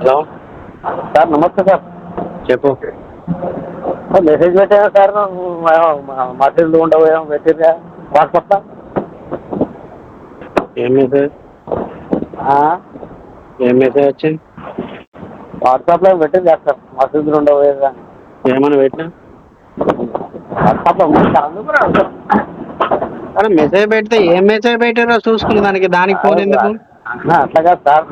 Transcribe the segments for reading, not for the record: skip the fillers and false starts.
Hello sir నమస్తే sir. చెప్పు. Message పెట్టాను సార్, మసీదులు ఉండవు ఏమో పెట్టిందా వాట్సాప్లో? ఏం మెసేజ్ వచ్చింది? వాట్సాప్లో పెట్టింది సార్, మసీదులు ఉండవు ఏదా అని. ఏమన్నా పెట్టినా? వాట్సాప్లో ఉంది సార్, అందుకు అరే మెసేజ్ పెడితే ఏం మెసేజ్ పెట్టారో చూసుకునే దానికి ఫోన్ ఎందుకు? అట్లా కాదు సార్.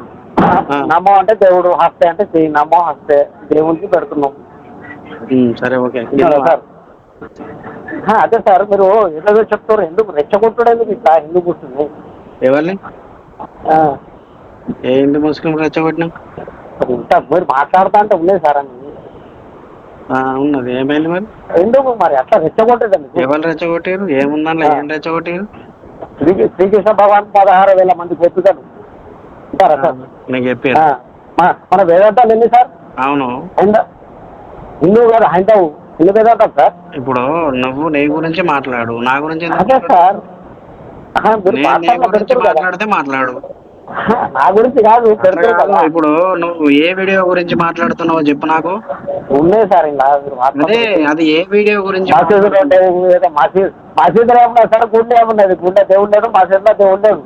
నమ్మం అంటే దేవుడు, హస్తే అంటే చెయ్యి, నమ్మం హస్తే దేవునికి పెడుతున్నాం. సరే ఓకే సార్ అదే సార్, మీరు ఎట్లా చెప్తారు? ఎందుకు రెచ్చగొట్టడం ఎందుకు ఇట్లా ఎందుకు కూర్చుంది? ఎవరిని? ఏ హిందూ ముస్లిం రెచ్చగొట్టినా? ఇంకా మీరు మాట్లాడుతా అంటే ఉన్నాయి సార్ అని. ఉన్నది. ఏమైంది మరి? ఎందుకు మరి అట్లా రెచ్చగొట్టేదండి? ఎవరు రెచ్చగొట్టారు? ఏముందని ఏం రెచ్చగొట్టారు? శ్రీకృష్ణ భగవాన్ 16,000 మంది చెప్తారు సార్. నేను చెప్పాను మన వేదాంతాలు ఎన్ని సార్? అవును. హిందూ కాదు, హైందవు హిందూ వేదాంతం సార్. ఇప్పుడు నువ్వు నీ గురించి మాట్లాడు, నా గురించి అదే సార్. మాట్లాడితే మాట్లాడు. నా గురించి కాదు. ఇప్పుడు నువ్వు ఏ వీడియో గురించి మాట్లాడుతున్నావో చెప్పు నాకు. ఉన్నాయి సార్ ఇలా. అదే అది ఏ వీడియో గురించి? మసీదులో ఏమన్నా సార్? గుండె ఏమున్నది? గుండె దేవుడు లేదు, మసీదులో దేవుడు లేదు.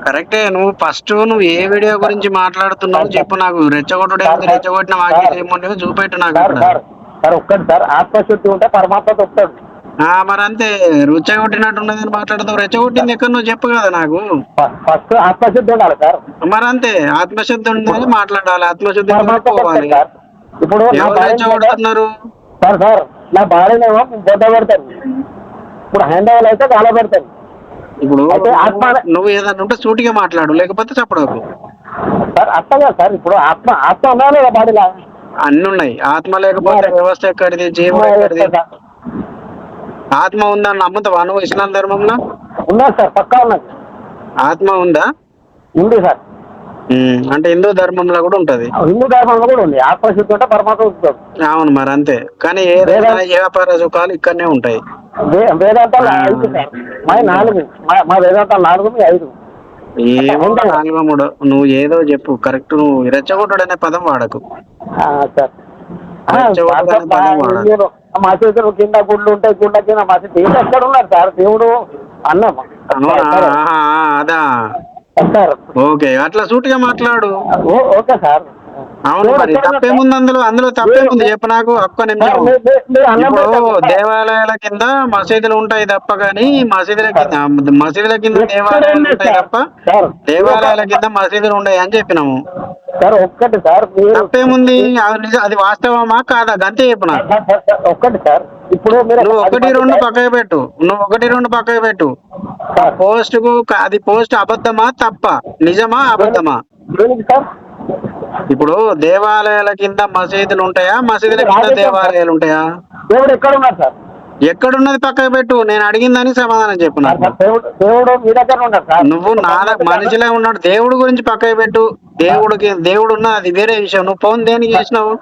కరెక్టే. నువ్వు ఏ వీడియో గురించి మాట్లాడుతున్నావు చెప్పు నాకు. రెచ్చగొట్టుడే రెచ్చగొట్టిన వాక్యాలు ఏముండేవి చూపెట్టు నాకు. సార్ ఒక్కటి సార్, ఆత్మశుద్ధి ఉంటే పరమాత్మతో వస్తాడు. మరి అంతే. రెచ్చగొట్టినట్టున్నది మాట్లాడుతావు. రెచ్చగొట్టింది ఎక్కడ నువ్వు చెప్పు కదా నాకు. ఫస్ట్ ఆత్మశుద్ధి ఉండాలి సార్. మరి అంతే, ఆత్మశుద్ధి ఉండాలి, మాట్లాడాలి. ఆత్మశుద్ధి పోవాలి. ఇప్పుడు రెచ్చగొడుతున్నారు సార్. నా భార్యనేమో బొద్ద పెడతాను, ఇప్పుడు హ్యాండ్ అయితే గాల పెడతాను. ఇప్పుడు నువ్వు ఏదన్నా ఉంటే సూటిగా మాట్లాడు, లేకపోతే చెప్పడకు సార్. అట్లా సార్, ఇప్పుడు ఆత్మ ఉండాలి కదా బాడీలా. అన్ని ఉన్నాయి. ఆత్మ లేకపోతే వ్యవస్థ ఎక్కడిది? జీవం ఎక్కడిది? ఆత్మ ఉందని నమ్ముతావా నువ్వు? ఇస్లాం ధర్మంలో ఉన్నది సార్, పక్కా ఉన్నది. ఆత్మ ఉందా? ఉంది సార్. అంటే హిందూ ధర్మంలో కూడా ఉంటది. హిందూ ధర్మంలో కూడా ఉంది. ఆత్మశుద్ధి ఉంటే పరమాత్మ వస్తుంది. అవును, మరి అంతే. కానీ ఏదైనా వ్యాపార సుఖాలు ఇక్కడనే ఉంటాయి. వేదాంతాలు 5 సార్, మా 4. మా వేదాంతాలు 4, మీ 5. ఏమో 4 3. నువ్వు ఏదో చెప్పు కరెక్ట్. నువ్వు రెచ్చగొట్టడు అనే పదం వాడకు సార్. మసీదులు కింద గుళ్ళు ఉంటాయి, గుళ్ళ కింద మసీదు. దేవుడు ఎక్కడ ఉన్నారు సార్? దేవుడు అన్నం. అదా సార్ ఓకే, అట్లా సూటిగా మాట్లాడు. Okay sir. అవును, మరి తప్పేముంది అందులో తప్పేముంది చెప్పు నాకు. ఒక్క నిమిషం. ఇప్పుడు దేవాలయాల కింద మసీదులు ఉంటాయి తప్ప, కానీ మసీదుల కింద దేవాలయాలు ఉంటాయి తప్ప దేవాలయాల కింద మసీదులు ఉంటాయి అని చెప్పినాము సార్. ఒక్కటి సార్, తప్పేముంది? అది వాస్తవమా కాదా? గంతే చెప్పు నాకు. ఒక్కటి సార్, ఇప్పుడు నువ్వు 1 2 పక్కకు పెట్టు. పోస్ట్ కు అది పోస్ట్ అబద్ధమా తప్ప, నిజమా అబద్ధమా? సార్ ఇప్పుడు దేవాలయాల కింద మసీదులు ఉంటాయా, మసీదుల కింద దేవాలయాలు ఉంటాయా? దేవుడు ఎక్కడ ఉన్నారు సార్? ఎక్కడున్నది పక్కకు పెట్టు. నేను అడిగిందని సమాధానం చెప్పు నాకు. దేవుడు మీ దగ్గర ఉన్నారు సార్. నువ్వు మనిషిలో ఉన్నాడు. దేవుడు గురించి పక్కకు పెట్టు. దేవుడు ఉన్నది, అది వేరే విషయం. నువ్వు ఫోన్ దేనికి చేసినావు?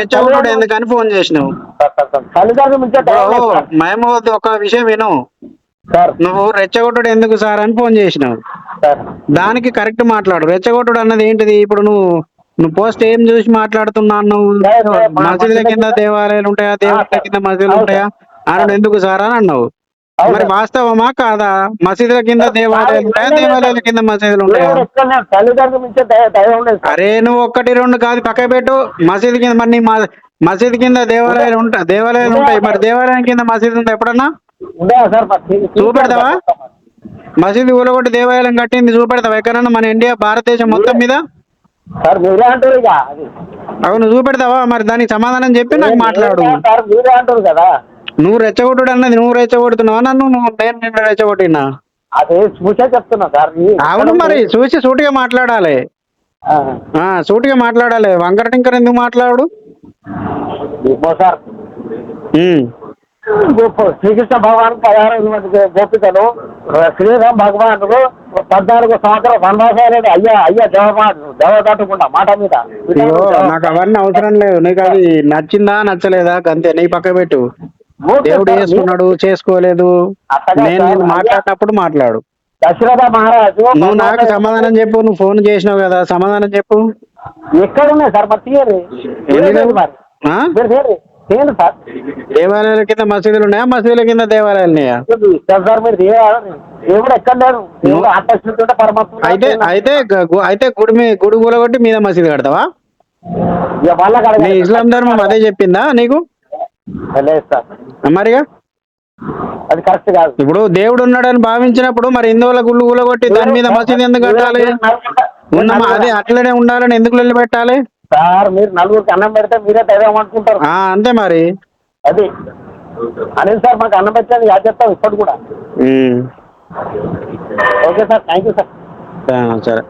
రెచ్చగొట్టుడు ఎందుకని ఫోన్ చేసినావు? మేము ఒక విషయం విను. నువ్వు రెచ్చగొట్టుడు ఎందుకు సార్ అని ఫోన్ చేసినావు. దానికి కరెక్ట్ మాట్లాడు. రెచ్చగొట్టుడు అన్నది ఏంటిది? ఇప్పుడు నువ్వు పోస్ట్ ఏం చూసి మాట్లాడుతున్నావు? నువ్వు మసీదుల కింద దేవాలయాలు ఉంటాయా, దేవుళ్ళ కింద మసీదులు ఉంటాయా అన్నాడు. ఎందుకు సార్ అని అన్నావు. మరి వాస్తవమా కాదా? మసీదుల కింద దేవాలయాలు ఉంటాయా, దేవాలయాల కింద మసీదులు ఉంటాయా? అరే నువ్వు 1 2 కాదు, పక్క పెట్టు. మసీదు కింద మరి మసీదు కింద దేవాలయాలు ఉంటాయి. మరి దేవాలయం కింద మసీదు ఉందా ఎప్పుడన్నా? చూపెడతావా? మసీదు ఊలగొట్టి దేవాలయం కట్టింది చూపెడతావా ఎక్కడన్నా మన ఇండియా భారతదేశం మొత్తం మీద? అవును, చూపెడతావా? మరి దానికి సమాధానం చెప్పి నాకు మాట్లాడు. నువ్వు రెచ్చగొట్టుడు అన్నది నువ్వు రెచ్చగొడుతున్నావా నన్ను? నేను రెచ్చగొట్టినా? అవును, మరి చూసి సూటిగా మాట్లాడాలి. సూటిగా మాట్లాడాలి. వంకర టింకర ఎందుకు మాట్లాడు? శ్రీకృష్ణ భగవాన్ 16 మంది గోపికలు, శ్రీరామ్ భగవానుడు 14 సంవత్సరాల వనవాసాలు. అయ్యా దేవదాటకుండా మాట మీద. నాకు అవన్నీ అవసరం లేదు. నీకు అది నచ్చిందా నచ్చలేదా అంతే. నీ పక్క పెట్టు. దేవుడు చేసుకున్నాడు, చేసుకోలేదు, నేను మాట్లాడినప్పుడు మాట్లాడు. దశరథ మహారాజు నువ్వు నాకు సమాధానం చెప్పు. నువ్వు ఫోన్ చేసినావు కదా, సమాధానం చెప్పు. ఎక్కడ ఉన్నాయి సార్ మరి తీయండి ఎన్ని లేవు? మరి ఆ? మీరు తీయండి సార్ దేవాలయాల కింద మసీదులు ఉన్నాయా, మసీదుల కింద దేవాలయాలు ఉన్నాయా? ఇస్తాను సార్ మీరు దేవుడు ఎక్కడ లేడు, దేవుడు ఆకర్షిస్తుంటే పరమాత్మ అయితే గుడి కూలగొట్టి మీద మసీదు కడతావా? ఇక వాళ్ళకి నీ అడగాలి. ఇస్లాం ధర్మం అదే చెప్పిందా నీకు? లేదు సార్, మరిగా అది కరెక్ట్ కాదు. ఇప్పుడు దేవుడు ఉన్నాడని భావించినప్పుడు మరి హిందువుల గుళ్ళు కూలగొట్టి దాని మీద మసీదు ఎందుకు కట్టాలి? ఉన్నమా అదే అట్లనే ఉండాలని ఎందుకు లొల్లి పెట్టాలి? సార్ మీరు నలుగురికి అన్నం పెడితే మీరే దైవం అనుకుంటారు. అంతే మరి. అది అనిల్ సార్ మాకు అన్నం పెట్టాలి యాद చెప్తాం ఇప్పుడు కూడా. Okay sir, thank you sir. సరే.